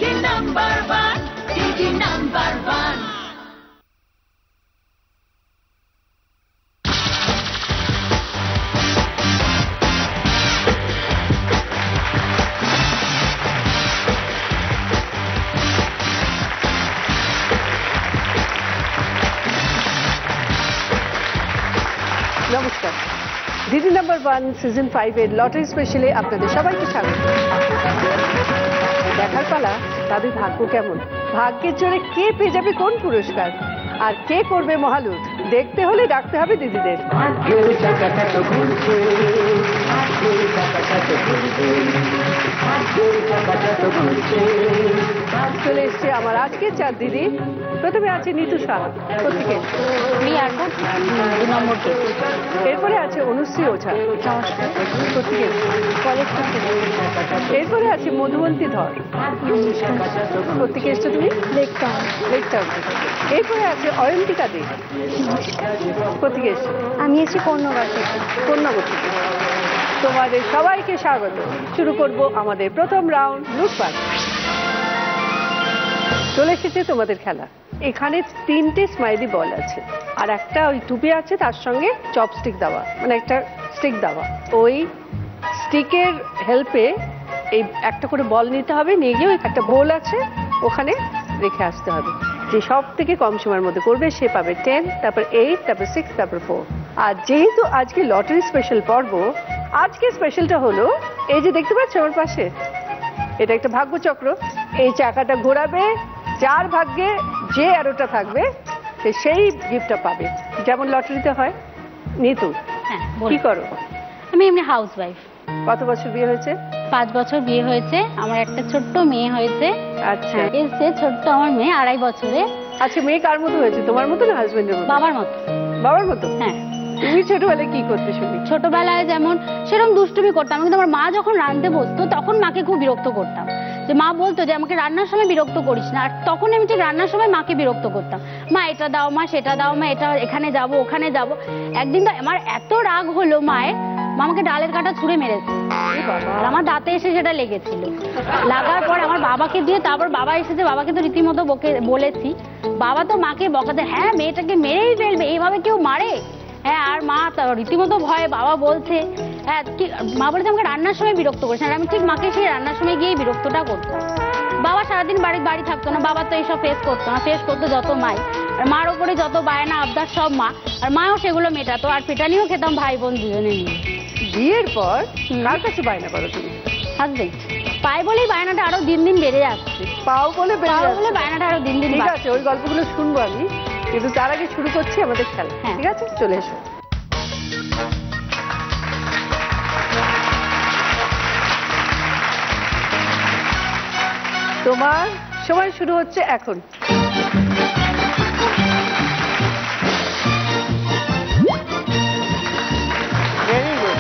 দিদি number one, দিদি number one. নমস্কার, দিদি নাম্বার ওয়ান সিজন 5 এর লটারি স্পেশালে আপনাদের সবাইকে স্বাগত। দেখার পালা তাদের ভাগ্য কেমন, ভাগ্যের জোরে কে পেয়ে যাবে কোন পুরস্কার, আর কে করবে মহালুট, দেখতে হলে ডাকতে হবে দিদিদের। চলে এসছে আমার আজকের 4 দিদি। প্রথমে আছে নিতু সাহা, প্রত্যেকে এরপরে আছে অনুশ্রী ওঝা, প্রত্যেকে। এরপরে আছে মধুবন্তী ধর, প্রত্যেকে এসছো তুমি দেখতাম। এরপরে আছে অয়ন্তিকা দে, প্রত্যেকে এসছো। আমি এসেছি কন্যাগর থেকে। তোমাদের সবাইকে স্বাগত। শুরু করব আমাদের প্রথম রাউন্ড, লুটপাট। চলে এসেছে তোমাদের খেলা। এখানে 3টে স্মাইলি বল আছে, আর একটা ওই টুপি আছে, তার সঙ্গে চপস্টিক দেওয়া, মানে একটা স্টিক দেওয়া। ওই স্টিকের হেল্পে এই একটা করে বল নিতে হবে, নিয়ে গিয়ে একটা বোল আছে ওখানে রেখে আসতে হবে। যে সব থেকে কম সময়ের মধ্যে করবে সে পাবে 10, তারপর 8, তারপর 6, তারপর 4। আর যেহেতু আজকে লটারি স্পেশাল পর্ব, আজকে স্পেশালটা হলো এই যে দেখতে পাচ্ছ আমার পাশে, এটা একটা ভাগ্যচক্র। এই চাকাটা ঘোরাবে, যার ভাগ্যে যে অ্যারোটা থাকবে সেই গিফটটা পাবে, যেমন লটারিতে হয়। নিতু, কি করো? আমি এমনি হাউস ওয়াইফ। কত বছর বিয়ে হয়েছে? 5 বছর বিয়ে হয়েছে। আমার একটা ছোট্ট মেয়ে হয়েছে। আচ্ছা, এসছে ছোট্ট আমার মেয়ে 2.5 বছরে। আচ্ছা, মেয়ে কার মতো হয়েছে, তোমার মতো না হাজবেন্ডের মতো? বাবার মতো। বাবার মতো? হ্যাঁ। তুমি ছোটবেলায় কি করতে শুনি? ছোটবেলায় যেমন সেরকম দুষ্টুমি করতাম, কিন্তু আমার মা যখন রাঁধতে বসতো তখন মাকে খুব বিরক্ত করতাম। যে মা বলতো যে আমাকে রান্নার সময় বিরক্ত করিস না, আর তখন আমি ঠিক রান্নার সময় মাকে বিরক্ত করতাম। মা এটা দাও, মা সেটা দাও, মা এটা এখানে যাব ওখানে যাব। একদিন তো আমার এত রাগ হলো মায়ের, মামাকে ডালের কাঁটা ছুঁড়ে মেরেছে, আর আমার দাঁতে এসে সেটা লেগেছিল। লাগার পর আমার বাবাকে দিয়ে, তারপর বাবা এসেছে, বাবাকে তো রীতিমতো বলেছি। বাবা তো মাকে বকাতে, হ্যাঁ মেয়েটাকে মেরেই ফেলবে, এইভাবে কেউ মারে? হ্যাঁ। আর মা রীতিমতো ভয়ে, বাবা বলছে হ্যাঁ কি, মা বলেছে আমাকে রান্নার সময় বিরক্ত করছে, আর আমি ঠিক মাকে সেই রান্নার সময় গিয়ে বিরক্তটা করতাম। বাবা সারাদিন বাড়ি থাকতো না, বাবা তো এইসব ফেস করতো না, ফেস করতো যত মাই। আর মার ওপরে যত বায়না আবদার সব মা, আর মাও সেগুলো মেটাতো, আর পেটানিও খেতাম ভাই বোন দুজনে নিয়ে। বিয়ের পর কার কাছে বায়না করো তুমি? হাজবেন্ড পাই বলেই বায়নাটা আরো দিন দিন বেড়ে যাচ্ছে। পাও বলে বায়নাটা আরো দিন দিন। ঠিক আছে, ওই গল্পগুলো শুনবো আমি, কিন্তু তার আগে শুরু করছি আমাদের খেলা। ঠিক আছে, চলে এসো। তোমার সময় শুরু হচ্ছে এখন। Very good.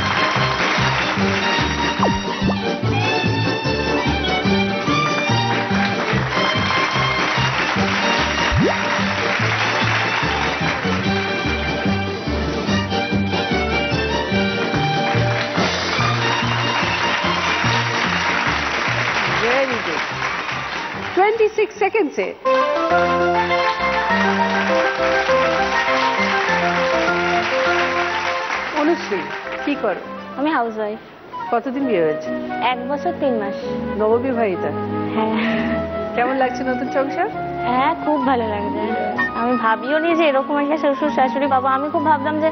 Very good. 26 seconds এ অনুশ্রী, কি করো? আমি হাউস ওয়াইফ। কতদিন বিয়ে হয়েছে? 1 বছর 3 মাস। নববিবাহিতা? হ্যাঁ। কেমন লাগছে নতুন সংসার? হ্যাঁ, খুব ভালো লাগছে। আমি ভাবিও নি যে এরকম একটা শ্বশুর শাশুড়ি পাবো। আমি খুব ভাবতাম যে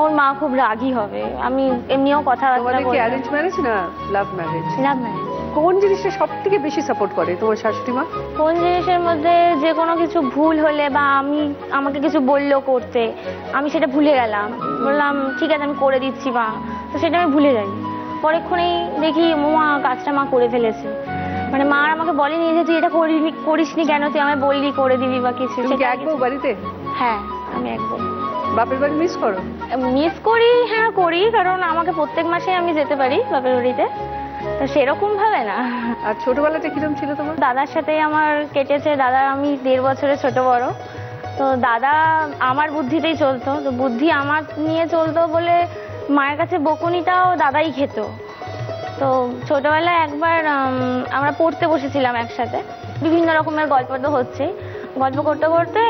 ওর মা খুব রাগী হবে। আমি এমনিও কথাবার্তা বলতাম। তোমাদের কি অ্যারেঞ্জ ম্যারেজ না লাভ ম্যারেজ? Love marriage. কোন জিনিসটা সব থেকে বেশি সাপোর্ট করে তোমার শাশুড়ি মা? কোন জিনিসের মধ্যে? যে কোনো কিছু ভুল হলে বা আমাকে কিছু বললো করতে, আমি সেটা ভুলে গেলাম, বললাম ঠিক আছে আমি করে দিচ্ছি মা, তো সেটা আমি ভুলে যাই। পরেক্ষণেই দেখি মা কাজটা মা করে ফেলেছে। মানে মা আমাকে বলেনি যে তুই এটা করিসনি কেন, তুই আমায় বললি করে দিবি বা কিছু। সেটা একবার বাড়িতে? হ্যাঁ, আমি একবার। বাপের বাড়ি মিস করো? মিস করি, হ্যাঁ করি, কারণ আমাকে প্রত্যেক মাসে আমি যেতে পারি বাপের বাড়িতে, তো সেরকম ভাবে না। আর ছোটবেলাতে কিরকম ছিল তোমার? দাদার সাথেই আমার কেটেছে। দাদা আমি 1.5 বছরের ছোট বড়, তো দাদা আমার বুদ্ধিতেই চলতো, তো বুদ্ধি আমার নিয়ে চলতো বলে মায়ের কাছে বকুনিটাও দাদাই খেত। তো ছোটবেলায় একবার আমরা পড়তে বসেছিলাম একসাথে, বিভিন্ন রকমের গল্প তো হচ্ছে, গল্প করতে করতে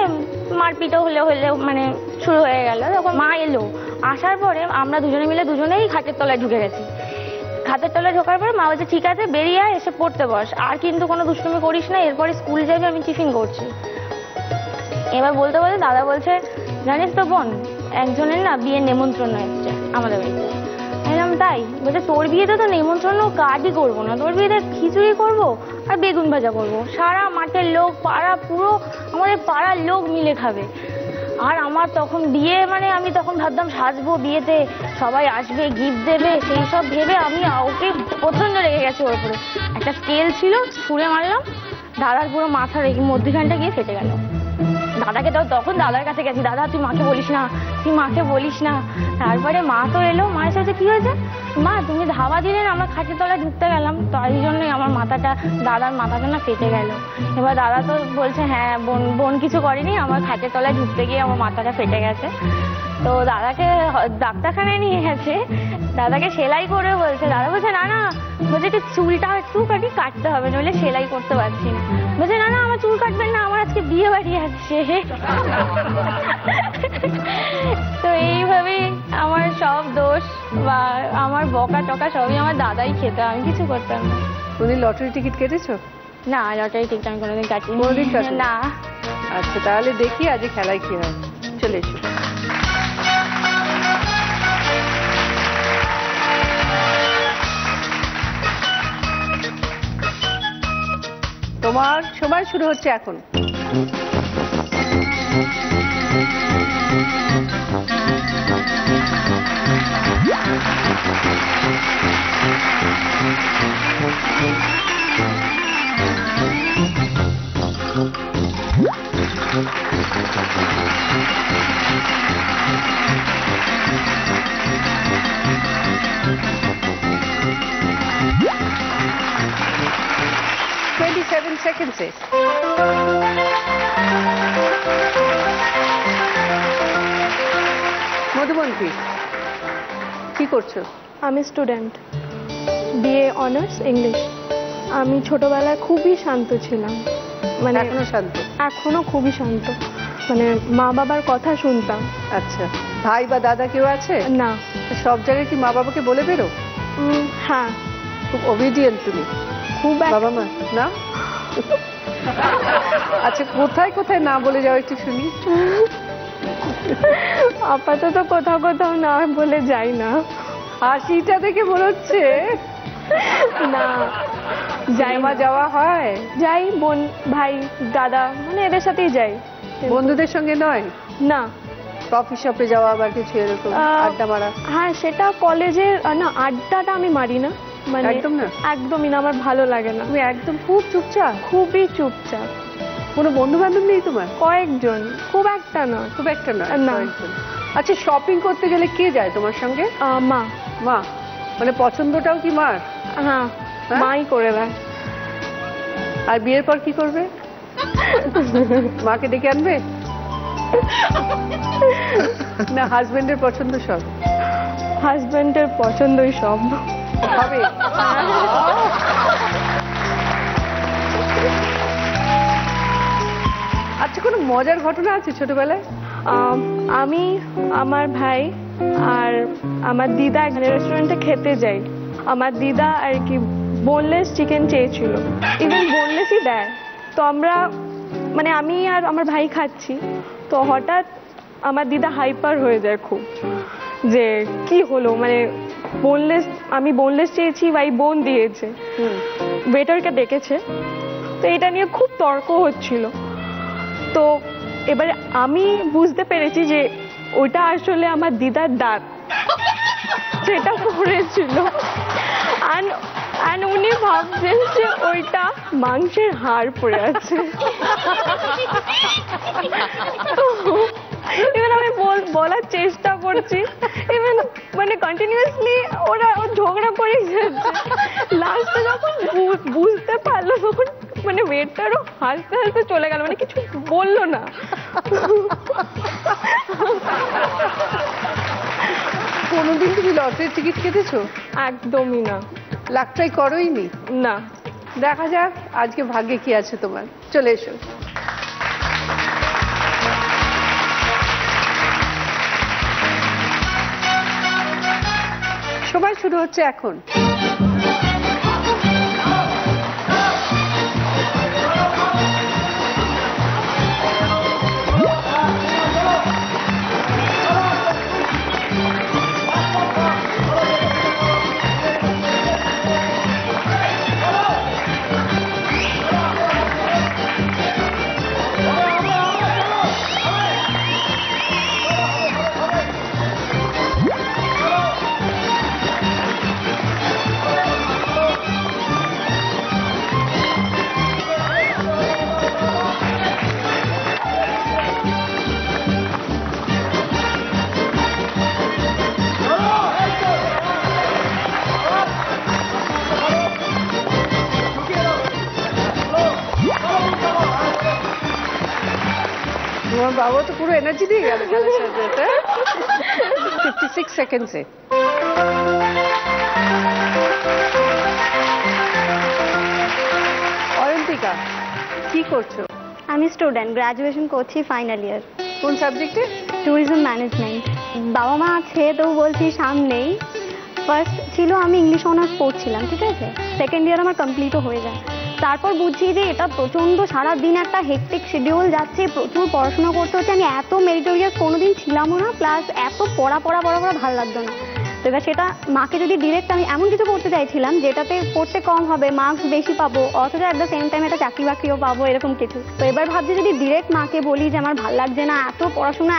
মারপিটও হলে মানে শুরু হয়ে গেল। তখন মা এলো, আসার পরে আমরা দুজনে মিলে দুজনেই খাটের তলায় ঢুকে গেছি। খাটের তলায় ঢোকার পরে মা বলছে ঠিক আছে বেরিয়ে আয়, এসে পড়তে বস, আর কিন্তু কোনো দুষ্টুমি করিস না, এরপরে স্কুল যাবি, আমি টিফিন করছি। এবার বলতে বলতে দাদা বলছে জানিস তো বোন, একজনের না বিয়ের নেমন্ত্রণ এসছে আমাদের বাড়িতে। এরকম তাই? বলছে তোর বিয়েতে তো নেমন্ত্রণ কার্ডই করবো না, তোর বিয়েতে খিচুড়ি করবো আর বেগুন ভাজা করবো, সারা মাঠের লোক, পাড়া, পুরো আমাদের পাড়ার লোক মিলে খাবে। আর আমার তখন বিয়ে মানে আমি তখন ভাবতাম সাজবো বিয়েতে, সবাই আসবে, গিফট দেবে, সেই সব ভেবে আমি ওকে প্রচন্ড রেগে গেছি ওর উপরে। একটা স্কেল ছিল, ছুঁড়ে মারলাম, দাদার পুরো মাথা রেখে মধ্যখানটা গিয়ে ফেটে গেল। দাদাকে তো তখন দাদার কাছে গেছি, দাদা তুই মাকে বলিস না, তুই মাকে বলিস না। তারপরে মা তো এলো, মায়ের সাথে কি হয়েছে, মা তুমি ধাবা দিলেন, আমরা খাটের তলায় ঢুকতে গেলাম, তাই জন্যই আমার মাথাটা, দাদার মাথাটা না ফেটে গেল। এবার দাদা তো বলছে হ্যাঁ বোন কিছু করেনি, আমার খাটের তলায় ঢুকতে গিয়ে আমার মাথাটা ফেটে গেছে। তো দাদাকে ডাক্তারখানায় নিয়ে গেছে, দাদাকে সেলাই করে বলছে, দাদা বলছে না না, বলছে কি চুলটা একটুখানি কাটতে হবে, নইলে সেলাই করতে পারছি না। বলছে না না আমার চুল কাটবেন না, আমার আজকে বিয়ে বাড়ি আছে। তো এইভাবেই আমার সব দোষ বা আমার বকা টকা সবই আমার দাদাই খেত, আমি কিছু করতাম না। তুমি লটারি টিকিট কেটেছো? না, লটারি টিকিট আমি কোনোদিন কাটিনি। কোনোদিন কাটিনি? না। আচ্ছা তাহলে দেখি আজ খেলায় কি হয়, চলে এসো। তোমার সময় শুরু হচ্ছে এখন। সেকেন্ডসে মধুবন্তী কি করছো? আমি স্টুডেন্ট, বিএ অনার্স ইংলিশ। আমি ছোটবেলায় খুবই শান্ত ছিলাম, মানে এখনো শান্ত? এখনো খুবই শান্ত, মানে মা বাবার কথা শুনতাম। আচ্ছা, ভাই বা দাদা কেউ আছে? না। সব জায়গায় কি মা বাবাকে বলে বেরো? হ্যাঁ। খুব ওবিডিয়েন্ট তুমি? খুব। বাবা মা না? আচ্ছা কোথায় কোথায় না বলে যাও একটু শুনি। আপাতত কোথাও কোথাও না বলে যাই না। হাসিটা দেখে মনে হচ্ছে না যাই। মা যাওয়া হয়? যাই, বোন ভাই দাদা মানে এদের সাথেই যাই। বন্ধুদের সঙ্গে নয়? না। কফি শপে যাওয়া বা কিছু এরকম আড্ডা মারা? হ্যাঁ সেটা কলেজের, না আড্ডাটা আমি মারি না, মানে একদম না? একদমই না, আমার ভালো লাগে না। তুমি একদম খুব চুপচাপ? খুবই চুপচাপ। কোনো বন্ধু বান্ধব নেই তোমার? কয়েকজন, খুব একটা না। খুব একটা নয়? না। আচ্ছা শপিং করতে গেলে কে যায় তোমার সঙ্গে? মা। মা মানে পছন্দটাও কি মার? হ্যাঁ মাই করে দেয়। আর বিয়ের পর কি করবে? মাকে ডেকে আনবে না হাজবেন্ডের পছন্দ সব? হাজবেন্ডের পছন্দই সব হবে। আচ্ছা কোনো মজার ঘটনা আছে ছোটবেলায়? আমি, আমার ভাই আর আমার দিদা এখানে রেস্টুরেন্টে খেতে যাই। আমার দিদা আর কি বোনলেস চিকেন চেয়েছিল, ইভেন বোনলেসই দেয়। তো আমরা মানে আমি আর আমার ভাই খাচ্ছি, তো হঠাৎ আমার দিদা হাইপার হয়ে যায় খুব, যে কি হলো, মানে বোনলেস, আমি বোনলেস চেয়েছি, ভাই বোন দিয়েছে। ওয়েটারকে ডেকেছে, তো এটা নিয়ে খুব তর্ক হচ্ছিল। তো এবারে আমি বুঝতে পেরেছি যে ওটা আসলে আমার দিদার দাঁত, সেটা পড়েছিল। আর উনি ভাবছেন যে ওইটা মাংসের হাড় পড়ে আছে। এবার আমি বলার চেষ্টা করছি, এবার মানে কন্টিনিউয়াসলি ওরা ঝগড়া করে যাচ্ছে। লাস্টে যখন বুঝতে পারলো তখন মানে ওয়েটারও হাসতে হাসতে চলে গেল, মানে কিছু বললো না। কোনোদিন তুমি লটারির টিকিট কেটেছো? একদমই না। লাক ট্রাই করোই নি? না। দেখা যাক আজকে ভাগ্যে কি আছে তোমার। চলে এসো। সময় শুরু হচ্ছে এখন। তোমার বাবা তো পুরো এনার্জি দিয়ে গেল খেলার সাথে। 56 সেকেন্ডসে। অয়ন্তিকা কি করছো? আমি স্টুডেন্ট, গ্রাজুয়েশন করছি, ফাইনাল ইয়ার। কোন সাবজেক্টে? Tourism management. বাবা মা আছে তো বলছি সামনেই। ফার্স্ট ছিল আমি ইংলিশ অনার্স পড়ছিলাম, ঠিক আছে, সেকেন্ড ইয়ার আমার কমপ্লিটও হয়ে যায়। তারপর বুঝছি যে এটা প্রচণ্ড সারাদিন একটা হেক্টিক শিডিউল যাচ্ছে, প্রচুর পড়াশোনা করতে হচ্ছে। আমি এত মেরিটোরিয়াস কোনোদিন ছিলামও না, প্লাস এত পড়া ভালো লাগতো না। তো এবার সেটা মাকে যদি ডিরেক্ট আমি এমন কিছু করতে চাইছিলাম যেটাতে পড়তে কম হবে, মার্কস বেশি পাবো, অথচ অ্যাট দ্য সেম টাইম একটা চাকরি বাকরিও পাবো, এরকম কিছু। তো এবার ভাবছি যদি ডিরেক্ট মাকে বলি যে আমার ভাল লাগছে না, এত পড়াশোনা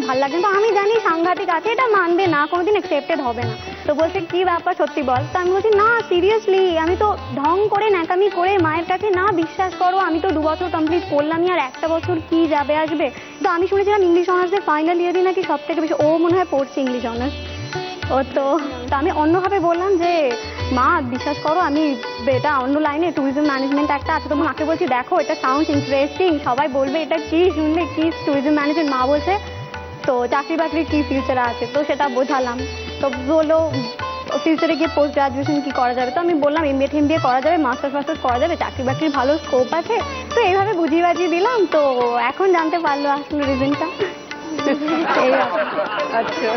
ভাল লাগছে না, তো আমি জানি সাংঘাতিক আছে, এটা মানবে না, কোনোদিন অ্যাকসেপ্টেড হবে না। তো বলছে কি ব্যাপার সত্যি বল। তো আমি বলছি না সিরিয়াসলি, আমি তো ঢং করে ন্যাকামি করে মায়ের কাছে, না বিশ্বাস করো আমি তো 2 বছর কমপ্লিট করলামই, আর একটা বছর কি যাবে আসবে। তো আমি শুনেছিলাম ইংলিশ অনার্সের ফাইনাল ইয়ারই নাকি সব থেকে বেশি, ও মনে হয় পড়ছে ইংলিশ অনার্স। ও তো আমি অন্যভাবে বললাম যে মা বিশ্বাস করো আমি এটা অন্য লাইনে ট্যুরিজম ম্যানেজমেন্ট একটা আছে। তো মাকে বলছি দেখো এটা সাউন্ডস ইন্টারেস্টিং, সবাই বলবে এটা কি, শুনলে কি ট্যুরিজম ম্যানেজমেন্ট। মা বলছে তো চাকরি বাকরির কি ফিউচার আছে, তো সেটা বোঝালাম। তো বললো ফিউচারে গিয়ে পোস্ট গ্রাজুয়েশন কি করা যাবে। তো আমি বললাম MBA করা যাবে, মাস্টার্স করা যাবে, চাকরি বাকরির ভালো স্কোপ আছে। তো এইভাবে বুঝিয়ে বাজিয়ে দিলাম। তো এখন জানতে পারলো আসলে রিজনটা। আচ্ছা,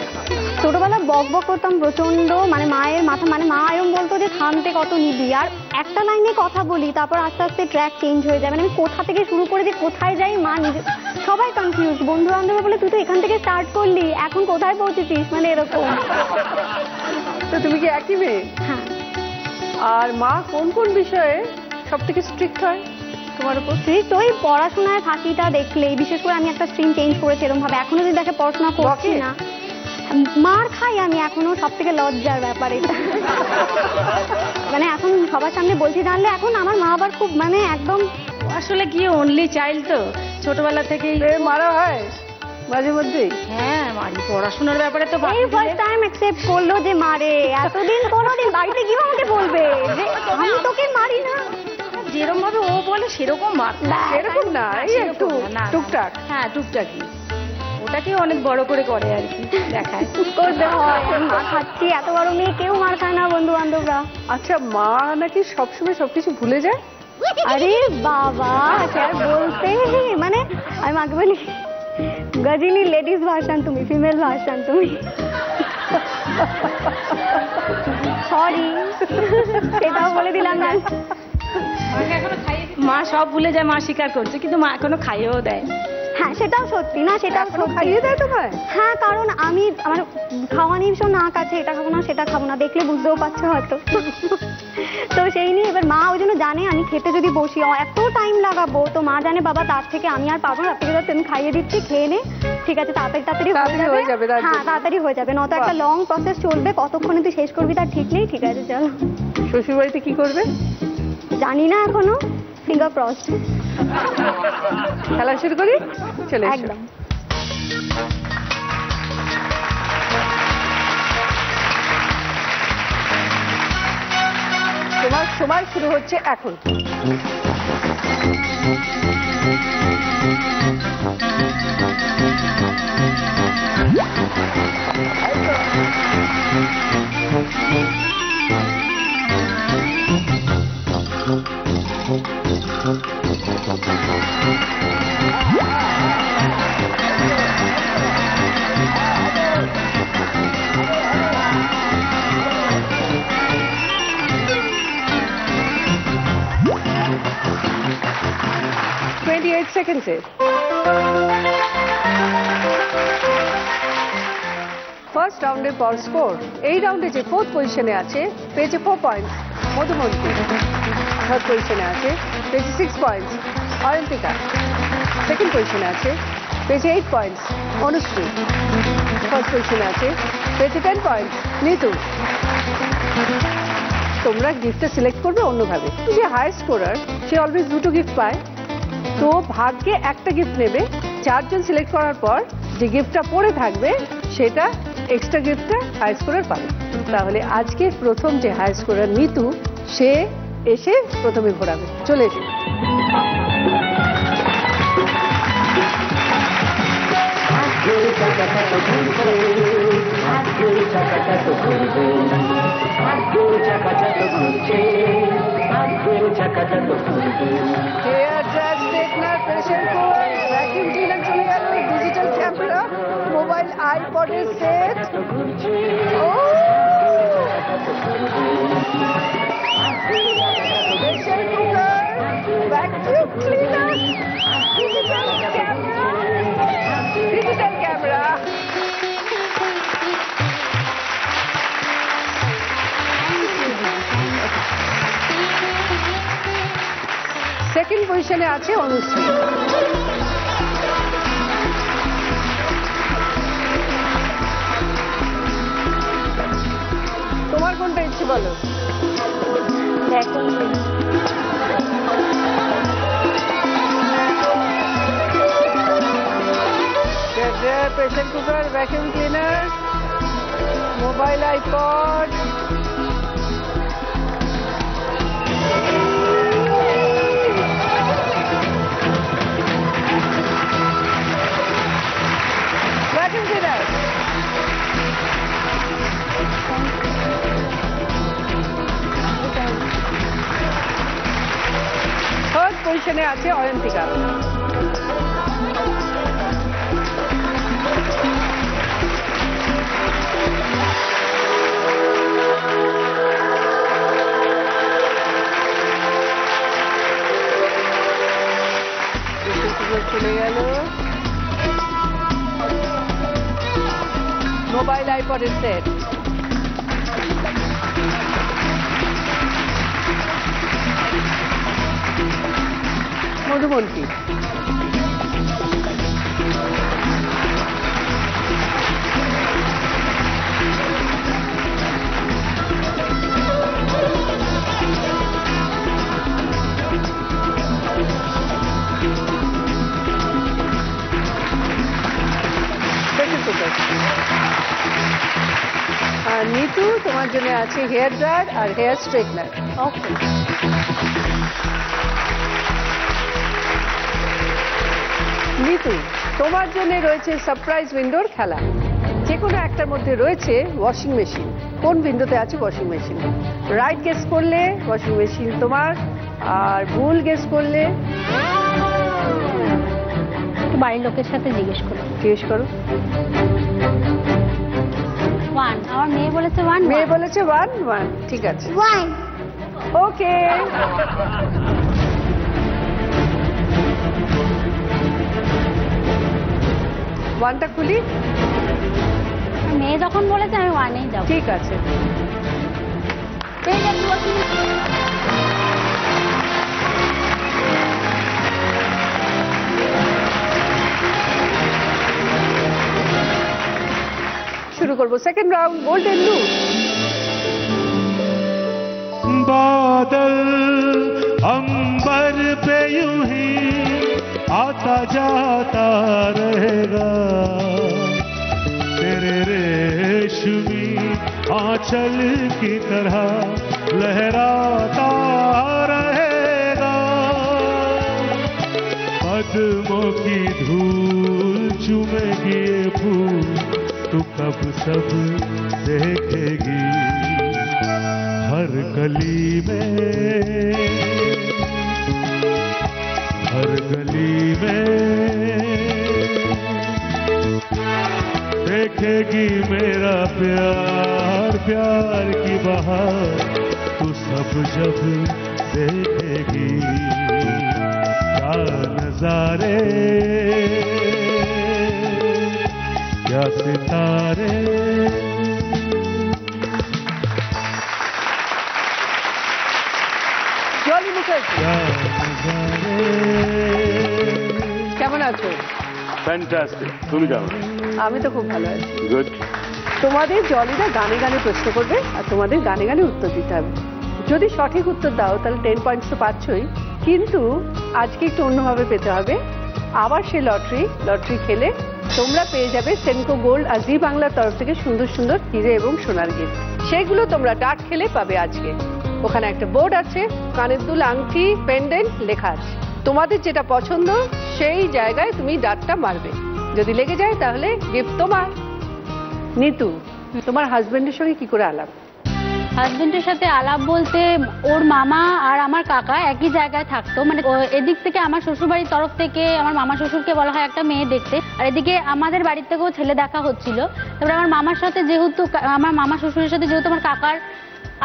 ছোটবেলা বক করতাম প্রচন্ড, মানে মায়ের মাথা, মানে মা এরকম বলতো যে থামতে কত নিবি, আর একটা লাইনে কথা বলি তারপর আস্তে আস্তে ট্র্যাক চেঞ্জ হয়ে যায়। মানে আমি কোথা থেকে শুরু করে যে কোথায় যাই মা নিজে, সবাই কনফিউজ। বন্ধু বান্ধব বলে তুই তো এখান থেকে স্টার্ট করলি, এখন কোথায় পৌঁছেছিস, মানে এরকম। তো তুমি কি একই মেয়ে? হ্যাঁ। আর মা কোন কোন বিষয়ে সব থেকে স্ট্রিক্ট হয় তোমার উপর? স্ট্রিক্ট ওই পড়াশোনায় ফাঁকিটা দেখলেই, বিশেষ করে আমি একটা স্ট্রিম চেঞ্জ করেছি এরকম ভাবে, এখনো যদি দেখে পড়াশোনা করছি না, মার খাই আমি এখনো, সব থেকে লজ্জার ব্যাপার এটা। মানে এখন সবার সামনে বলছি, জানলে এখন আমার মা আবার খুব মানে একদম, আসলে কি অনলি চাইল্ড তো, ছোটবেলা থেকেই মারা হয় মাঝে মধ্যেই। হ্যাঁ মারি, পড়াশোনার ব্যাপারে তো এই ফার্স্ট টাইম অ্যাকসেপ্ট করলো যে মারে। এতদিন কোনোদিন বাড়িতে গিয়ে আমাকে বলবে যে আমি তোকে মারি না, যেরকম ভাবে ও বলে সেরকম এরকম না, এই একটু টুকটাক। হ্যাঁ টুকটাকি, ওটাকে অনেক বড় করে করে আর কি দেখায়। করতে হয়, মা খাচ্ছি, এত বড় মেয়ে কেউ মার খায় না বন্ধু বান্ধবরা। আচ্ছা, মা নাকি সবসময় সবকিছু ভুলে যায়? আরে বাবা স্যার বলতে, মানে আমি মাকে বলি গজিনী লেডিস ভার্সন তুমি, ফিমেল ভার্সন তুমি। সরি, সেটাও বলে দিলাম না। মা সব ভুলে যায়, মা স্বীকার করছে, কিন্তু মা এখনো খাইয়েও দেয়। হ্যাঁ সেটাও সত্যি, না সেটাও খাইয়ে দেয় তোমায়? হ্যাঁ, কারণ আমি আমার খাওয়া নিয়ে ভীষণ নাক আছে, এটা খাবো না সেটা খাবো না, দেখলে বুঝতেও পারছো হয়তো। তো সেই নিয়ে এবার মা ওই জন্য জানে আমি খেতে যদি বসি এত টাইম লাগাবো, তো মা জানে বাবা তার থেকে আমি আর পারবো না, তার থেকে তুমি খাইয়ে দিচ্ছি, খেয়ে নে, ঠিক আছে তাড়াতাড়ি হয়ে যাবে। হ্যাঁ তাড়াতাড়ি হয়ে যাবে, নয়তো একটা লং প্রসেস চলবে, কতক্ষণে তুই শেষ করবি তার ঠিক নেই। ঠিক আছে চলো। শ্বশুর বাড়িতে কি করবে জানি না এখনো, ফিঙ্গার ক্রসড। খেলা শুরু করি, চলে একদম। তোমার সময় শুরু হচ্ছে এখন। সেকেন্ডসে ফার্স্ট রাউন্ডের পর স্কোর এই রাউন্ডে যে ফোর্থ পজিশনে আছে পেয়েছে 4 পয়েন্টস মধুমন্তী, থার্ড পজিশনে আছে পেয়েছে 6 পয়েন্টস অয়ন্তিকা, সেকেন্ড পজিশনে আছে পেয়েছে 8 পয়েন্টস অনুশ্রী, ফার্স্ট পজিশনে আছে পেয়েছে 10 পয়েন্টস নিতু। তোমরা গিফটটা সিলেক্ট করবে অন্যভাবে। যে হাই স্কোরার সে অলওয়েজ দুটো গিফট পায়, তো ভাগ্যে একটা গিফট নেবে। 4 জন সিলেক্ট করার পর যে গিফটটা পড়ে থাকবে সেটা এক্সট্রা গিফটটা হাই স্কোরার পাবে। তাহলে আজকে প্রথম যে হাই স্কোরার নিতু, সে এসে প্রথমে ঘোরাবে। চলে এসে চলে গেল, ডিজিটাল ক্যামেরা, মোবাইল আইপডের set, pressure cooker, vacuum cleaner, digital camera. Second পজিশনে আছে অনুশ্রী। তোমার কোনটা ইচ্ছে বলো? Pressure cooker, vacuum cleaner, mobile iPod, vacuum cleaner. Third পজিশনে আছে অয়ন্তিকা। চলে গেল, মোবাইল আইপডের সেট, মধুমন্তী। আর নিতু, তোমার জন্য আছে হেয়ার ড্রায়ার আর হেয়ার স্ট্রেটনার। ওকে, নিতু, তোমার জন্য রয়েছে সারপ্রাইজ উইন্ডোর খেলা। যে কোনো একটার মধ্যে রয়েছে ওয়াশিং মেশিন। কোন উইন্ডোতে আছে ওয়াশিং মেশিন? রাইট গেস করলে ওয়াশিং মেশিন তোমার, আর ভুল গেস করলে একটু বাড়ির লোকের সাথে জিজ্ঞেস করো। 1, আমার মেয়ে বলেছে 1। মেয়ে বলেছে 1, ঠিক আছে 1। ওকে, ওয়ানটা খুলি। মেয়ে যখন বলেছে আমি 1-এই যাবো। ঠিক আছে, পেয়ে যাচ্ছি washing machine। শুরু করবো সেকেন্ড রাউন্ড, গোল্ডেন লুপ। बादल अंबर पे यूं ही आता जाता रहेगा, तेरे रेशमी आंचल की तरह लहराता रहेगा, कदमों की धूल चूमेगी ये फूल, तू कब सब देखेगी, हर गली में हर गली में देखेगी मेरा प्यार, प्यार की बहार तू सब जब देखेगी। क्या नजारे, क्या सितारे। জলি মুখার্জি, কেমন আছো? ফ্যান্টাস্টিক। তুমি কেমন? আমি তো খুব ভালো আছি। গুড। তোমাদের জলিরা গানে গানে প্রশ্ন করবে আর তোমাদের গানে গানে উত্তর দিতে হবে। যদি সঠিক উত্তর দাও তাহলে 10 পয়েন্টস তো পাচ্ছই, কিন্তু আজকে একটু অন্যভাবে পেতে হবে। আবার সেই লটারি খেলে তোমরা পেয়ে যাবে সেনকো গোল্ড আর জি বাংলার তরফ থেকে সুন্দর সুন্দর হিরে এবং সোনার গিফট। সেইগুলো তোমরা ডার্ট খেলে পাবে আজকে। ওখানে একটা বোর্ড আছে, কানের দুল, আংটি, পেন্ডেন্ট লেখা আছে। তোমাদের যেটা পছন্দ সেই জায়গায় তুমি ডার্টটা মারবে, যদি লেগে যায় তাহলে গিফট তোমার। নিতু, তোমার হাজবেন্ডের সঙ্গে কি করে আলাপ? হাজবেন্ডের সাথে আলাপ বলতে ওর মামা আর আমার কাকা একই জায়গায় থাকতো, মানে এদিক থেকে আমার শ্বশুরবাড়ির তরফ থেকে আমার মামা শ্বশুরকে বলা হয় একটা মেয়ে দেখতে, আর এদিকে আমাদের বাড়ির থেকেও ছেলে দেখা হচ্ছিল। তারপরে আমার মামার সাথে যেহেতু আমার মামা শ্বশুরের সাথে যেহেতু আমার কাকার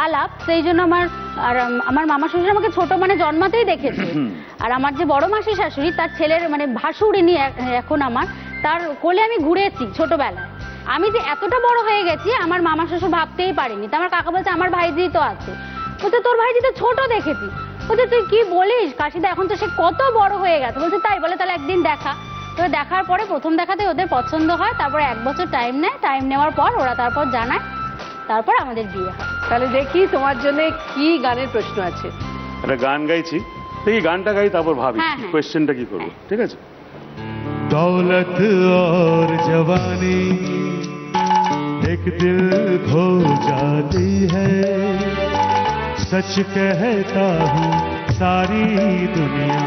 আলাপ, সেই জন্য আমার মামা শ্বশুর আমাকে ছোট মানে জন্মাতেই দেখেছে। আর আমার যে বড় মাসি শাশুড়ি, তার ছেলের মানে ভাসুরিনি এখন আমার, তার কোলে আমি ঘুরেছি ছোটবেলায়। আমি যে এতটা বড় হয়ে গেছি আমার মামা শ্বশুর ভাবতেই পারিনি। তো আমার কাকা বলছে আমার ভাইজি তো আছে, বলছে তোর ভাইজি তো ছোট দেখেছি। বলছে তুই কি বলিস কাশিদা, এখন তো সে কত বড় হয়ে গেছে। বলছে তাই? বলে তাহলে একদিন দেখা। তো দেখার পরে প্রথম দেখাতে ওদের পছন্দ হয়, তারপরে 1 বছর টাইম নেয়, টাইম নেওয়ার পর ওরা তারপর জানায়, তারপর আমাদের বিয়ে হয়। তাহলে দেখি তোমার জন্য কি গানের প্রশ্ন আছে। একটা গান গাইছি, এই গানটা গাই তারপর ভাবি হ্যাঁ। কোয়েশ্চেনটা কি করবো, ঠিক আছে? दौलत और जवानी एक दिल खो जाती है, सच कहता हूँ सारी दुनिया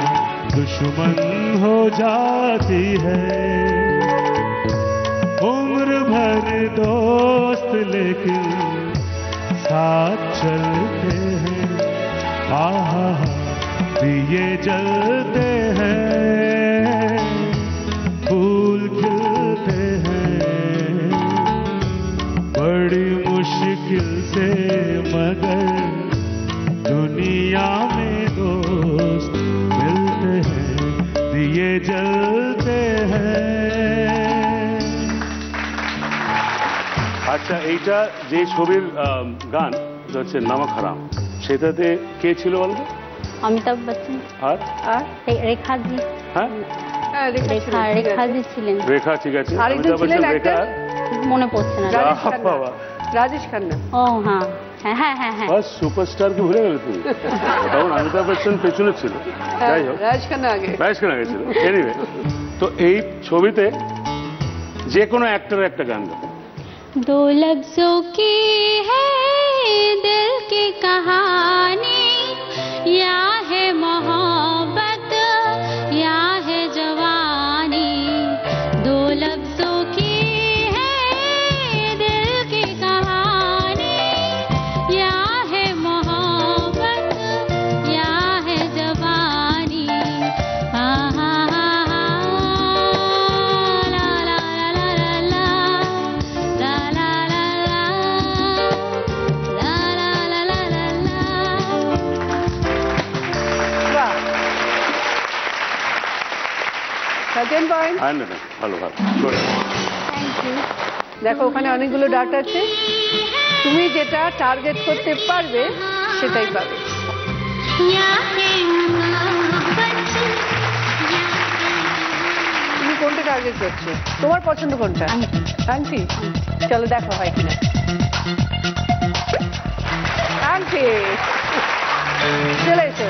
दुश्मन हो जाती है। उम्र भर दोस्त लेकिन साथ चलते हैं, आहा दिए जलते हैं, फूल खिलते हैं, बड़ी मुश्किल से मगर दुनिया में दोस्त मिलते हैं, दिए जलते हैं। আচ্ছা, এইটা যে ছবির গান হচ্ছে নামক হারাম, সেটাতে কে ছিল বলতো? অমিতাভ বচ্চন আর রেখাজি। হ্যাঁ, রেখাজি ছিলেন। রেখা, ঠিক আছে। আরেকজন অমিতাভ ছিলেন বচ্চন, রেখা, মনে পড়ছে না। বাবা, রাজেশ খান্না। ও হ্যাঁ হ্যাঁ হ্যাঁ হ্যাঁ। বাস সুপারস্টার কি ভুলে গেলে তুমি? তখন অমিতাভ বচ্চন পেছনে ছিল। যাই হোক, রাজেশ খান্না আগে। রাজেশ খান্না গেছিল। এনিওয়ে, তো এই ছবিতে যে কোনো অ্যাক্টরের একটা গান গাও। दो लफ्जों की है दिल की कहानी, या है मोहब्बत या है जवानी। दो लफ्जों की है दिल की कहानी, या है मोहब्बत या है जवानी। Second point. ভালো ভালো, good. দেখো ওখানে অনেকগুলো ডাট আছে, তুমি যেটা টার্গেট করতে পারবে সেটাই পাবে। তুমি কোনটা টার্গেট করছো? তোমার পছন্দ কোনটা? আংটি। চলো দেখো হয় কিনা। আংটি চলে এসো।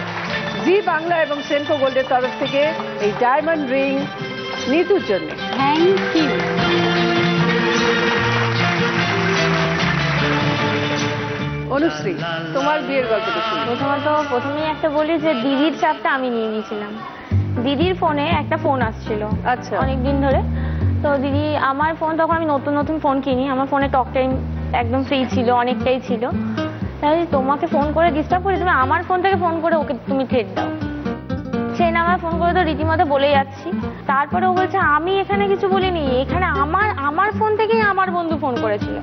জি বাংলা এবং সেনকো গোল্ডের তরফ থেকে এই ডায়মন্ড রিং নিতুর জন্য। Thank you. অনুশ্রী, তোমার বিয়ের গল্পটা শুনো। প্রথমেই একটা বলি যে দিদির চাপটা আমি নিয়ে নিয়েছিলাম। দিদির ফোনে একটা ফোন আসছিল আচ্ছা। অনেকদিন ধরে। তো দিদি, আমার ফোন তখন আমি নতুন ফোন কিনি, আমার ফোনে টক টাইম একদম ফ্রি ছিল, অনেকটাই ছিল। তাই তোমাকে ফোন করে ডিস্টার্ব করে তুমি আমার ফোন থেকে ফোন করে ওকে তুমি থ্রেট দাও। সেই নাম্বার ফোন করে তো রীতিমতো বলে যাচ্ছি। তারপরে ও বলছে আমি এখানে কিছু বলিনি, এখানে আমার ফোন থেকেই আমার বন্ধু ফোন করেছিল।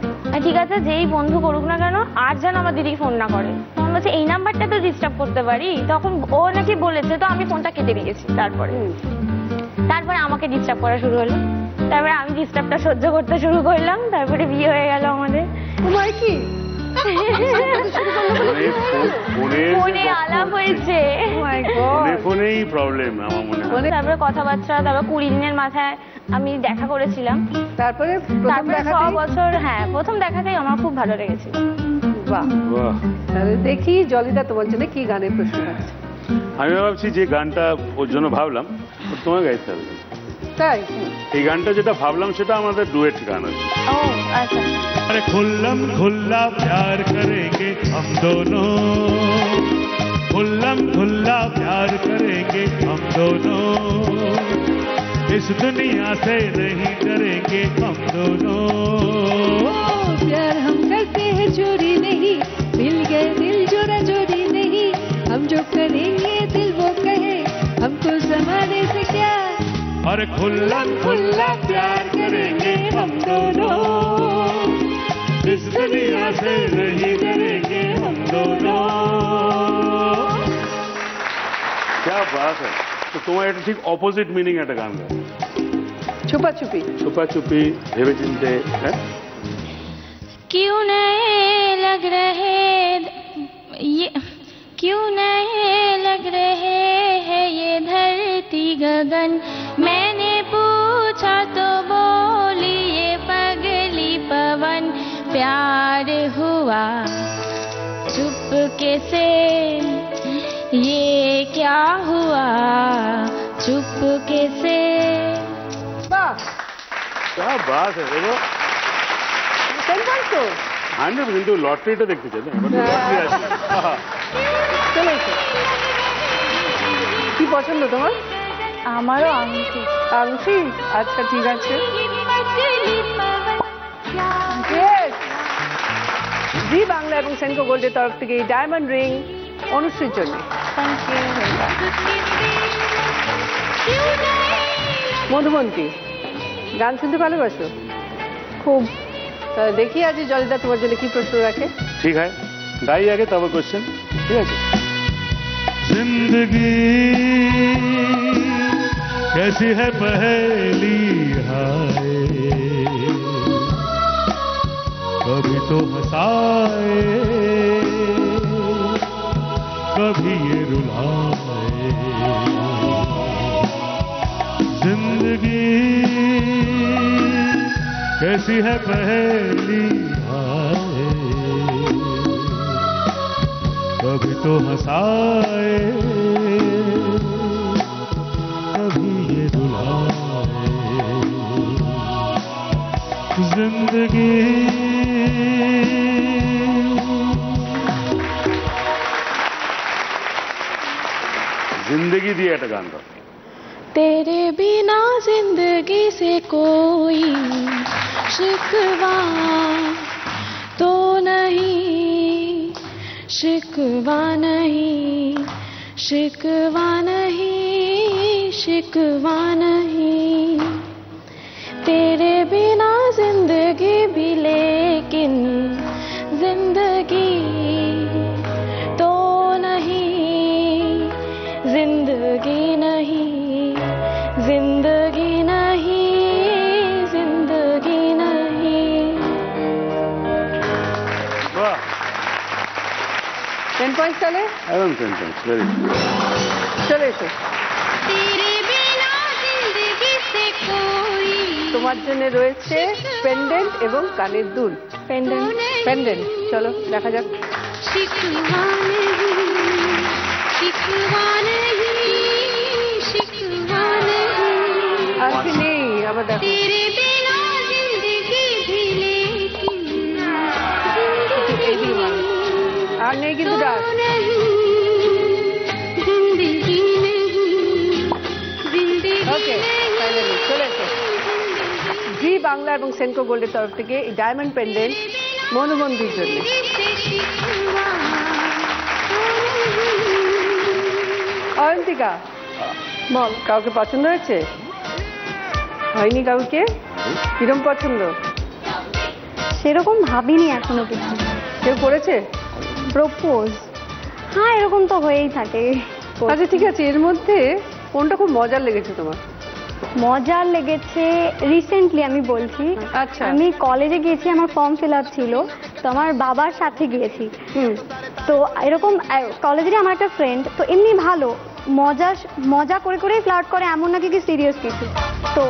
ঠিক আছে, যেই বন্ধু করুক না কেন আর যেন আমার দিদি ফোন না করে। তখন বলছে এই নাম্বারটা তো ডিস্টার্ব করতে পারি। তখন ও নাকি বলেছে, তো আমি ফোনটা কেটে দিয়েছি। তারপরে আমাকে ডিস্টার্ব করা শুরু হলো। তারপরে আমি ডিস্টার্বটা সহ্য করতে শুরু করলাম। তারপরে বিয়ে হয়ে গেল আমাদের। তোমার কি ফোনে আলাপ হয়েছে, ফোনেই প্রবলেম আমার মনে হয়। তারপরে কথাবার্তা, তারপর 20 দিনের মাথায় আমি দেখা করেছিলাম। তারপরে 6 বছর, হ্যাঁ প্রথম দেখাতেই আমার খুব ভালো লেগেছিল। বাহ, তাহলে দেখি জলিদা তোমার জন্য কি গানের প্রশ্ন আছে। আমি ভাবছি যে গানটা ওর জন্য ভাবলাম তোমার গাইতে হবে। তাই এই গানটা যেটা ভাবলাম সেটা আমাদের ডুয়েট গান আছে। ও আচ্ছা। अरे खुल्लम खुल्ला प्यार करेंगे हम दोनों, खुल्लम खुल्ला प्यार करेंगे हम दोनों, इस दुनिया से नहीं डरेंगे हम दोनों। प्यार हम करते हैं चोरी नहीं, मिल गए दिल जोड़ा जोड़ी नहीं, हम जो करेंगे दिल वो कहे, हमको जमाने से क्या। अरे खुल्लम खुल्ला प्यार करेंगे हम दोनों, इस दुनिया से नहीं डरेंगे हम दोनों। क्या बात है। तो তোমার এটা ঠিক অপোজিট মিনিং একটা গান গায়। छुपा-छुपी छुपा-छुपी ভেবে চিনতে। হ্যাঁ, क्यों नए लग रहे ये, क्यों नए लग रहे हैं ये धरती गगन, मैंने पूछा तो बोली ये पगली पवन, प्यार हुआ चुपके से ये क्या हुआ चुपके से। বাহ, क्या बात है। देखो 10 পয়েন্ট তো 100, কিন্তু লটারিটা দেখতে চাই না, লটারি আছে। চলে এসো। কি পছন্দ তোমার? আমারও আংটি। আংটি, আচ্ছা ঠিক আছে। Yes! জি বাংলা এবং সেনকো গোল্ডের তরফ থেকে এই ডায়মন্ড রিং অনুশ্রীর জন্য। মধুবন্তী, গান শুনতে ভালোবাসো খুব। তাহলে দেখি আজ জলিদা তোমার জন্য কি প্রশ্ন রাখে। ঠিক है, গাই আগে তারপর কোশ্চেন। ঠিক আছে। जिंदगी कैसी है पहेली हाय, कभी तो हंसाए कभी ये रुलाए, जिंदगी कैसी है पहेली हाय, कभी तो हंसाए कभी ये रुलाए, जिंदगी। जिंदगी দিয়ে একটা গান গাও। तेरे बिना जिंदगी से कोई शिकवा तो नहीं, शिकवा नहीं, शिकवा नहीं, शिकवा नहीं, तेरे बिना जिंदगी भी लेकिन जिंदगी तो नहीं, जिंदगी नहीं, जिंदगी नहीं, जिंदगी नहीं। বাহ, 10 পয়েন্ট তাহলে একদম সেন্টেন্স ভেরি চলে এসো। তোমার জন্য রয়েছে পেন্ডেন্ট এবং কানের দুল। পেন্ডেন্ট চলো দেখা যাক। আর কি নেই আবার দেখো। আর নেই কিন্তু ডাক। ওকে ফাইনালি চলে এসো। জি বাংলা এবং সেনকো গোল্ডের তরফ থেকে এই ডায়মন্ড পেন্ডেন্ট মনোবন্ধীর জন্য। অয়ন্তিকা বল, কাউকে পছন্দ হয়েছে? হয়নি কাউকে? কিরম পছন্দ? সেরকম ভাবিনি এখনো কিছু। কেউ করেছে প্রপোজ? হ্যাঁ, এরকম তো হয়েই থাকে। আচ্ছা ঠিক আছে, এর মধ্যে কোনটা খুব মজার লেগেছে তোমার? মজার লেগেছে রিসেন্টলি আমি বলছি। আচ্ছা। আমি কলেজে গিয়েছি, আমার ফর্ম ফিল আপ ছিল, তো আমার বাবার সাথে গিয়েছি। তো এরকম কলেজেরই আমার একটা ফ্রেন্ড, তো এমনি ভালো মজা করে করেই ফ্লার্ট করে, এমন নাকি কি সিরিয়াস কিছু। তো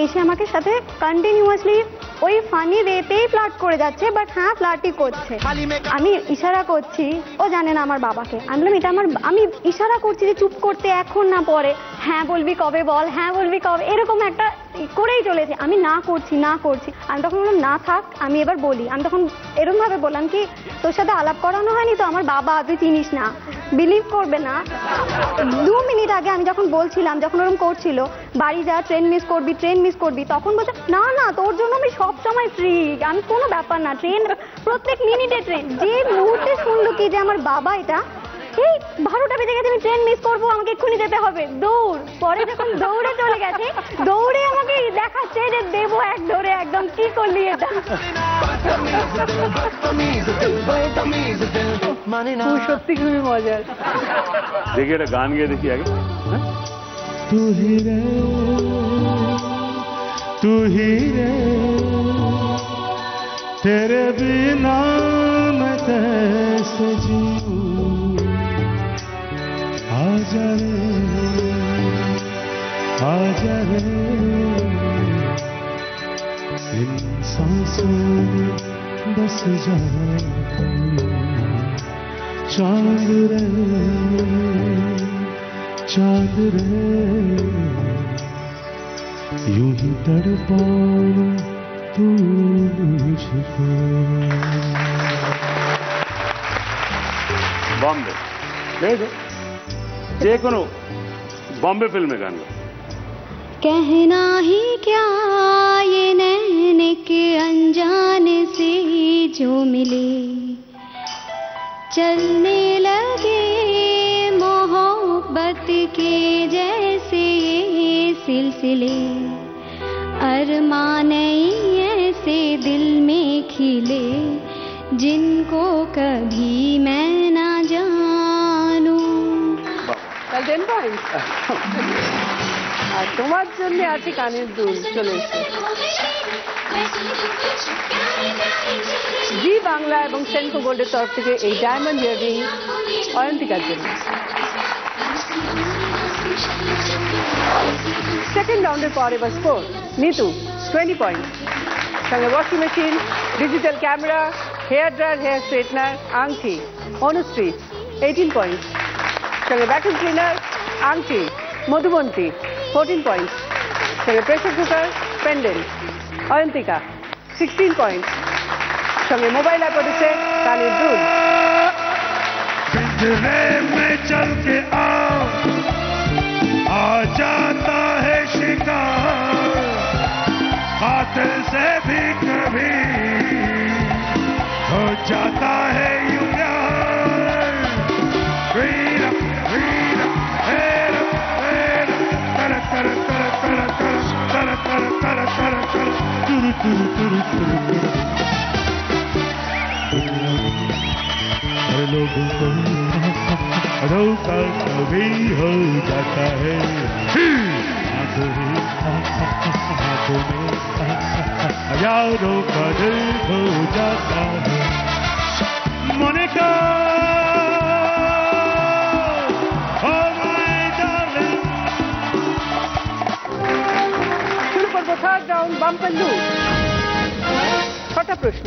এসে আমাকে সাথে কন্টিনিউয়াসলি ওই ফানি ওয়েতেই ফ্লার্ট করে যাচ্ছে, বাট হ্যাঁ ফ্লার্টই করছে। আমি ইশারা করছি, ও জানে না আমার বাবাকে। আমি বললাম এটা আমি ইশারা করছি যে চুপ করতে, এখন না পরে, হ্যাঁ বলবি কবে বল, হ্যাঁ বলবি কবে, এরকম একটা করেই চলেছে। আমি না করছি। আমি তখন বললাম না থাক, আমি এবার বলি। আমি তখন এরকম ভাবে বললাম কি, তোর সাথে আলাপ করানো হয়নি তো, আমার বাবা, তুই চিনিস না। বিলিভ করবে না, 2 মিনিট আগে আমি যখন বলছিলাম, যখন ওরকম করছিল বাড়ি যা, ট্রেন মিস করবি, তখন বলছে না তোর জন্য আমি সব সময় ফ্রি, আমি কোনো ব্যাপার না, ট্রেন প্রত্যেক মিনিটে ট্রেন। যে মুহূর্তে শুনলো কি যে আমার বাবা এটা, এই 12টা বেজে গেছে, আমি ট্রেন মিস করবো, আমাকে এক্ষুনি যেতে হবে, দৌড়। পরে যখন দৌড়ে চলে গেছে, দৌড়ে আমাকে দেখাচ্ছে যে দেবো এক ধরে, একদম কি করলি এটা। সত্যি খুবই মজার। দেখি একটা গান গিয়ে দেখি আগে। तू ही रे तेरे बिना मैं कैसे जीऊं, आजा रे इन सांसों में बस जा, चांद रे यूं ही तड़पाना तू मुझको। बॉम्बे দেখেছো, যে কোনো बॉम्बे फिल्में गान गाओ। कहना ही क्या ये नैन के अनजाने से जो मिले, चलने लगे मोहब्बत के जैसे ये सिलसिले, अरमान ऐसे दिल में खिले जिनको कभी मैं ना जानूं। আর তোমার জন্য আছে কানের দুল, চলে এসে জি বাংলা এবং সেনকো গোল্ডের তরফ থেকে এই ডায়মন্ড ইয়াররিং অয়ন্তিকার জন্য। সেকেন্ড রাউন্ডের পর এবার স্কোর নিতু 20 পয়েন্ট, সঙ্গে washing machine, digital camera, hair dryer, hair straightener, আংটি অনুশ্রী 18 পয়েন্ট, সঙ্গে ভ্যাকুম ক্লিনার, আংটি মধুবন্তী 14 পয়েন্ট, সঙ্গে pressure cooker, pendant Ayantika 16 point, সঙ্গে মোবাইল আইপড সেট, কানের দুল। पिंजरे में चल के आ जाता है शिकार, कातिल से भी कभी हो जाता है यूं प्यार। वीरा वीरा हेरा हेरा कर कर कर कर कर कर कर कर कर कर तुरु तुरु तुरु तुरु। हर लोगों को धोखा कभी हो जाता है, आंखों में हजारों का दिल हो जाता है। मोनिका শুরু করবো থার্ড রাউন্ড বাম্পার লুক। 6টা প্রশ্ন,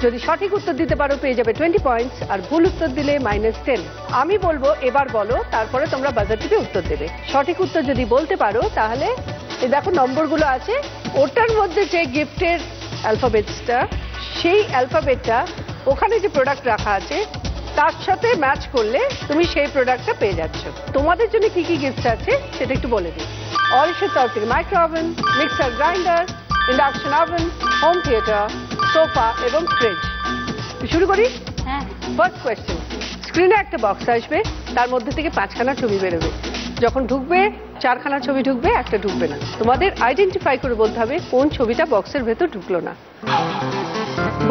যদি সঠিক উত্তর দিতে পারো পেয়ে যাবে 20 পয়েন্টস, আর ভুল উত্তর দিলে -10। আমি বলবো এবার বলো, তারপরে তোমরা বাজার টিপে উত্তর দেবে। সঠিক উত্তর যদি বলতে পারো তাহলে এই দেখো নম্বরগুলো আছে, ওটার মধ্যে যে গিফটের অ্যালফাবেটসটা, সেই অ্যালফাবেটটা ওখানে যে প্রোডাক্ট রাখা আছে তার সাথে ম্যাচ করলে তুমি সেই প্রোডাক্টটা পেয়ে যাচ্ছ। তোমাদের জন্য কি কি গিফট আছে সেটা একটু বলে দিই। অরিশের তরফ থেকে micro oven, mixer grinder, induction oven, home theatre, sofa এবং ফ্রিজ। শুরু করি। ফার্স্ট কোয়েশ্চেন, স্ক্রিনে একটা বক্স আসবে, তার মধ্যে থেকে 5খানা ছবি বেরোবে। যখন ঢুকবে 4খানা ছবি ঢুকবে, একটা ঢুকবে না। তোমাদের আইডেন্টিফাই করে বলতে হবে কোন ছবিটা বক্সের ভেতর ঢুকলো না।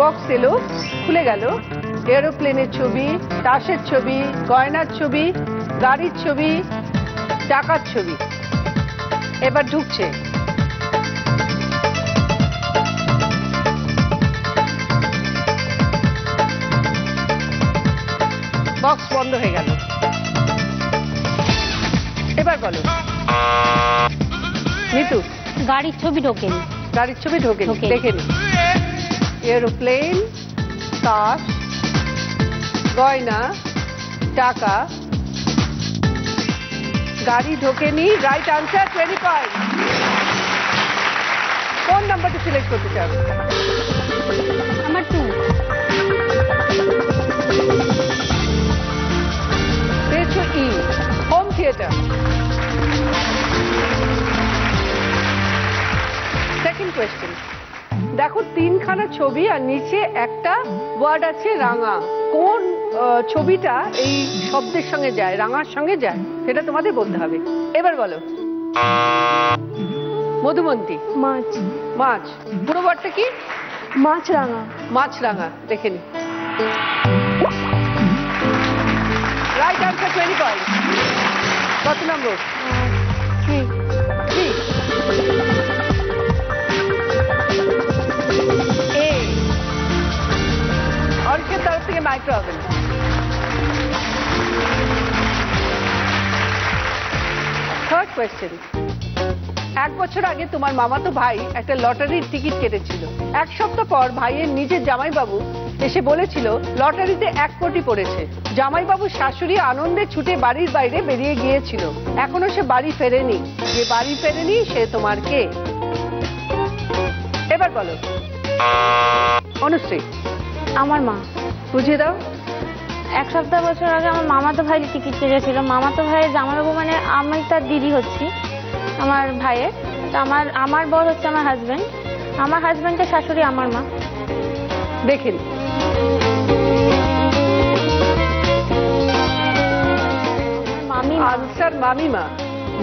বক্স এলো, খুলে গেল, এরোপ্লেনের ছবি, তাসের ছবি, গয়নার ছবি, গাড়ির ছবি, টাকার ছবি। এবার ঢুকছে। বক্স বন্ধ হয়ে গেল। এবার বলো নিতু। গাড়ির ছবি ঢোকেনি। গাড়ির ছবি ঢোকেনি, দেখে নি। এরোপ্লেন, তাস, গয়না, টাকা, গাড়ি ঢোকেনি। Right answer, 20 point. কোন নাম্বারটা সিলেক্ট করতে চাও? আমার 2। পেয়েছো ই, হোম থিয়েটার। Second question. দেখো 3খানা ছবি আর নিচে একটা ওয়ার্ড আছে রাঙা। কোন ছবিটা এই শব্দের সঙ্গে যায়, রাঙার সঙ্গে যায়, সেটা তোমাদের বলতে হবে। এবার বলো। মধুমন্তী। মাছ। মাছ। পুরো ওয়ার্ডটা কি? মাছরাঙা। মাছরাঙা, দেখে নি। Right answer, 20 point. কত নম্বর? 3। অর্কের তরফ থেকে মাইক্রো ওভেন। Third question. 1 বছর আগে তোমার মামাতো ভাই একটা লটারির টিকিট কেটেছিল। 1 সপ্তাহ পর ভাইয়ের নিজের জামাইবাবু এসে বলেছিল লটারিতে 1 কোটি পড়েছে। জামাইবাবুর শাশুড়ি আনন্দে ছুটে বাড়ির বাইরে বেরিয়ে গিয়েছিল। এখনো সে বাড়ি ফেরেনি। যে বাড়ি ফেরেনি সে তোমার কে? এবার বলো। অনুশ্রী। আমার মা। বুঝিয়ে দাও। 1 সপ্তাহ বছর আগে আমার মামাতো ভাই টিকিট কেটেছিল। মামাতো ভাইয়ের জামাইবাবু মানে আমি তার দিদি হচ্ছি আমার ভাইয়ের। তো আমার বর হচ্ছে আমার হাজবেন্ড। আমার হাজবেন্ডের শাশুড়ি আমার মা। দেখেন মামি। আনসার মামিমা।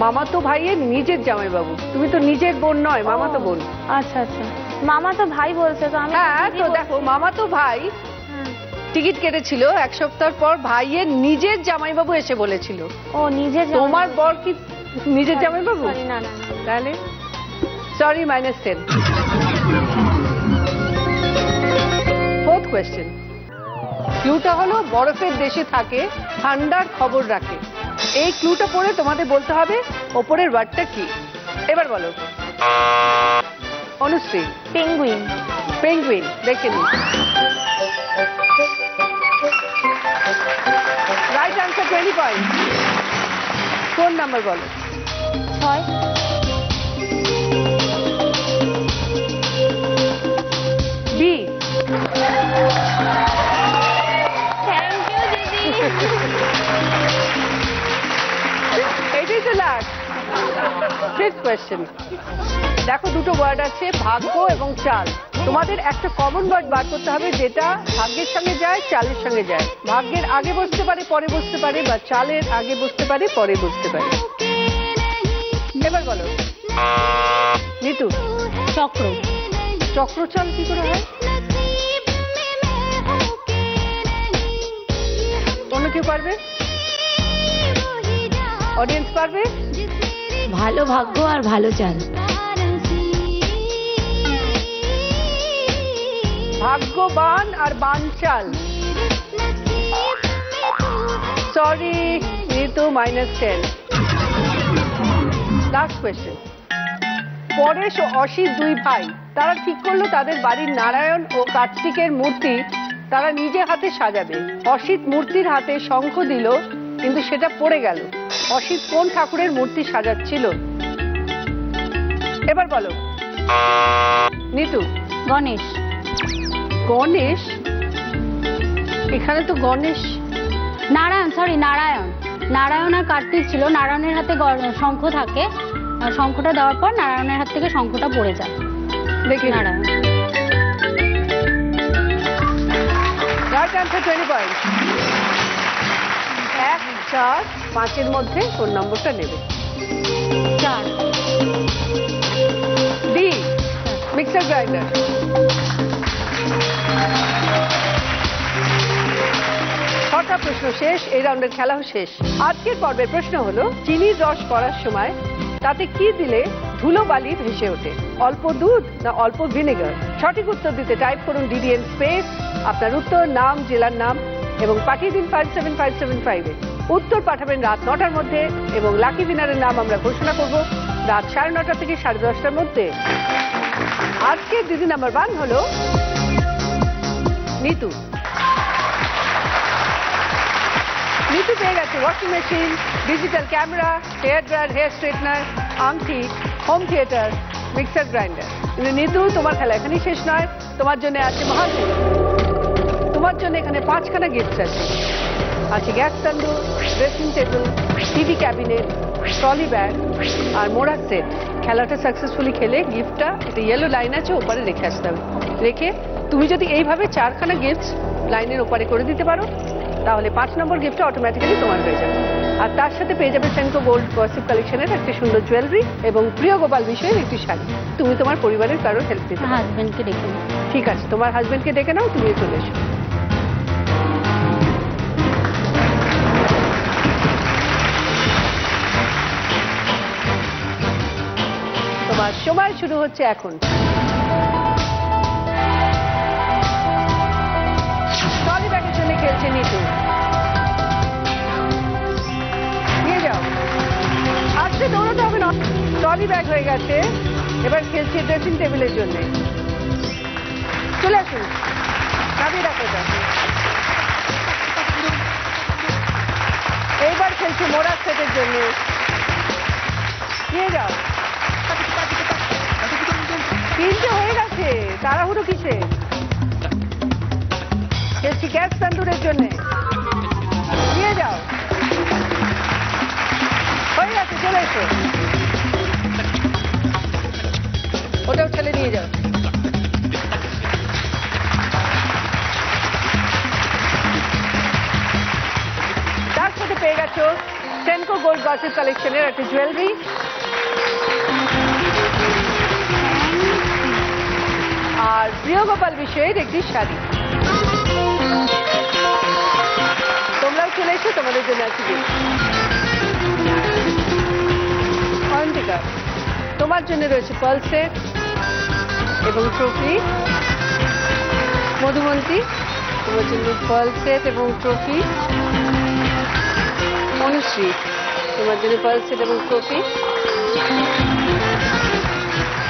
মামাতো ভাইয়ের নিজের জামাইবাবু। তুমি তো নিজের বোন নয়, মামাতো বোন। আচ্ছা আচ্ছা, মামাতো ভাই বলছে তো আমি। হ্যাঁ, তো দেখো মামাতো ভাই টিকিট কেটেছিল। 1 সপ্তাহ পর ভাইয়ের নিজের জামাইবাবু এসে বলেছিল। ও নিজের। তোমার বর কি নিজের জামাইবাবু? না না। তাহলে সরি, -10। Fourth question. ক্লুটা হলো বরফের দেশে থাকে, ঠান্ডার খবর রাখে। এই ক্লুটা পড়ে তোমাদের বলতে হবে ওপরের ওয়ার্ডটা কি। এবার বলো। অনুশ্রী। পেঙ্গুইন। পেঙ্গুইন, দেখে নি। Right answer, 20 point. কোন নাম্বার বলো? 6। বি। থ্যাংক ইউ দিদি। এটাই তো লাস্ট। Fifth question. দেখো দুটো ওয়ার্ড আছে, ভাগ্য এবং চাল। তোমাদের একটা কমন ওয়ার্ড বার করতে হবে যেটা ভাগ্যের সঙ্গে যায়, চালের সঙ্গে যায়। ভাগ্যের আগে বসতে পারে, পরে বসতে পারে, বা চালের আগে বসতে পারে, পরে বসতে পারে। এবার বলো নিতু। চক্র। চক্রচাল কি করে হয়? অন্য কেউ পারবে? অডিয়েন্স পারবে? ভালো ভাগ্য আর ভালো চাল। ভাগ্যবান আর বানচাল। Sorry Nitu, -10। Last question. Paresh ও অসিত 2 ভাই, তারা ঠিক করলো তাদের বাড়ির নারায়ণ ও কার্তিকের মূর্তি তারা নিজে হাতে সাজাবে। অসিত মূর্তির হাতে শঙ্খ দিল, কিন্তু সেটা পড়ে গেল। অসিত কোন ঠাকুরের মূর্তি সাজাচ্ছিল? এবার বলো নিতু। গণেশ। গণেশ? এখানে তো গণেশ। নারায়ণ, সরি নারায়ণ। নারায়ণ আর কার্তিক ছিল। নারায়ণের হাতে শঙ্খ থাকে, আর শঙ্খটা দেওয়ার পর নারায়ণের হাত থেকে শঙ্খটা পড়ে যায়। দেখি নারায়ণ। Right answer, 20 point. 1 4, 5-এর মধ্যে কোন নম্বরটা নেবে? 4। D, mixer grinder. ছটা প্রশ্ন শেষ, এই রাউন্ডের খেলাও শেষ। আজকের পর্বের প্রশ্ন হলো, চিনির রস করার সময় তাতে কি দিলে ধুলো বালি ভেসে ওঠে? অল্প দুধ না অল্প ভিনেগার? সঠিক উত্তর দিতে টাইপ করুন DDN স্পেস আপনার উত্তর, নাম, জেলার নাম এবং পাঠিয়ে দিন 57575-এ। উত্তর পাঠাবেন রাত 9টার মধ্যে এবং লাকি উইনারের নাম আমরা ঘোষণা করব রাত 9:30 থেকে 10:30টার মধ্যে। আজকের দিদি নাম্বার 1 হলো নিতু। নিতু পেয়ে গেছে washing machine, digital camera, hair dryer, hair straightener, আংটি, হোম থিয়েটার, মিক্সার গ্রাইন্ডার। কিন্তু নিতু, তোমার খেলা এখানেই শেষ নয়, তোমার জন্য আছে মহাদেব। তোমার জন্য এখানে 5খানা গিফট আছে gas tandoor, dressing table, TV cabinet, trolley bag আর মোড়ার সেট। খেলাটা সাকসেসফুলি খেলে গিফটটা একটা ইয়েলো লাইন আছে ওপারে রেখে আসতে হবে। রেখে তুমি যদি এইভাবে 4খানা গিফট লাইনের ওপারে করে দিতে পারো তাহলে 5 নম্বর গিফটটা অটোমেটিক্যালি তোমার হয়ে যাবে। আর তার সাথে পেয়ে যাবে সেনকো গোল্ড গসিপ কালেকশনের একটা সুন্দর জুয়েলারি এবং প্রিয় গোপাল বিষয়ের একটি শাড়ি। তুমি তোমার পরিবারের কারোর হেল্প দিতে পারো। হাজবেন্ডকে ডেকে নাও। ঠিক আছে, তোমার হাজবেন্ডকে ডেকে নাও, তুমি চলে এসো। তোমার সময় শুরু হচ্ছে এখন। ট্রলি ব্যাগের জন্য খেলছে নিতু। নিয়ে যাও, আজকে দৌড়াতে হবে না, ট্রলি ব্যাগ হয়ে গেছে। এবার খেলছে ড্রেসিং টেবিলের জন্য। চলে আসুন, নামিয়ে রাখো এটা। এইবার খেলছে মোড়ার সেটের জন্য। নিয়ে যাও, 3টে হয়ে গেছে, তাড়াহুড়ো কিসে? খেলছি গ্যাস তন্দুরের জন্য। নিয়ে যাও, হয়ে গেছে, চলে এসো। ওটাও ঠেলে নিয়ে যাও। তার সাথে পেয়ে গেছো সেনকো গোল্ড গসিপ কালেকশনের একটা জুয়েলারি আর প্রিয় গোপাল বিষয়ের একটি শাড়ি। তোমরাও চলে এসো, তোমাদের জন্য আছে অন্তিকা। তোমার জন্য রয়েছে পার্ল সেট এবং ট্রফি। মধুমন্তী, তোমার জন্য পার্ল সেট এবং ট্রফি। অনুশ্রী, তোমার জন্য পার্ল সেট এবং ট্রফি।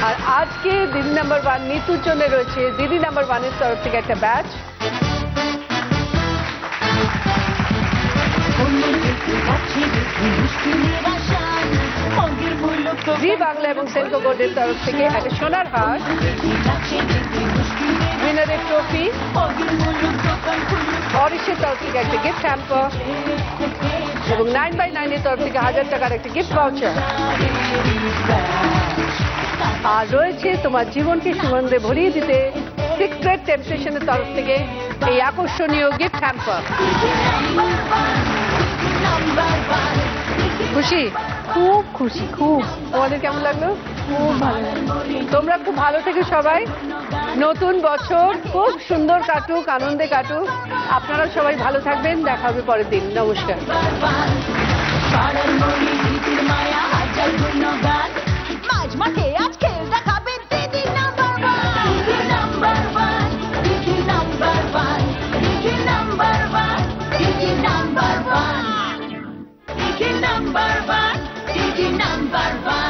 আর আজকে দিদি নাম্বার 1 নিতুর জন্য রয়েছে দিদি নাম্বার 1-এর তরফ থেকে একটা ব্যাচ। জি বাংলা এবং সেনকো গোল্ডের তরফ থেকে একটা সোনার হার, উইনারের ট্রফি, অরিশের তরফ থেকে একটা গিফট হ্যাম্পার এবং 9x9-এর তরফ থেকে 1000 টাকার একটা গিফট ভাউচার। আর রয়েছে তোমার জীবনকে সুগন্ধে ভরিয়ে দিতে সিক্রেট টেম্পটেশনের তরফ থেকে এই আকর্ষণীয় গিফট হ্যাম্পার। খুশি? খুব খুশি, খুব। তোমাদের কেমন লাগলো? খুব ভালো লাগলো। তোমরা খুব ভালো থেকো সবাই। নতুন বছর খুব সুন্দর কাটুক, আনন্দে কাটুক। আপনারা সবাই ভালো থাকবেন, দেখা হবে পরের দিন। নমস্কার। মাঝমাঠে আজ খেল দেখাবে দিদি নাম্বার 1, দিদি নাম্বার 1, দিদি নাম্বার 1, দিদি নাম্বার 1, দিদি নাম্বার 1, দিদি নাম্বার 1, দিদি নাম্বার 1।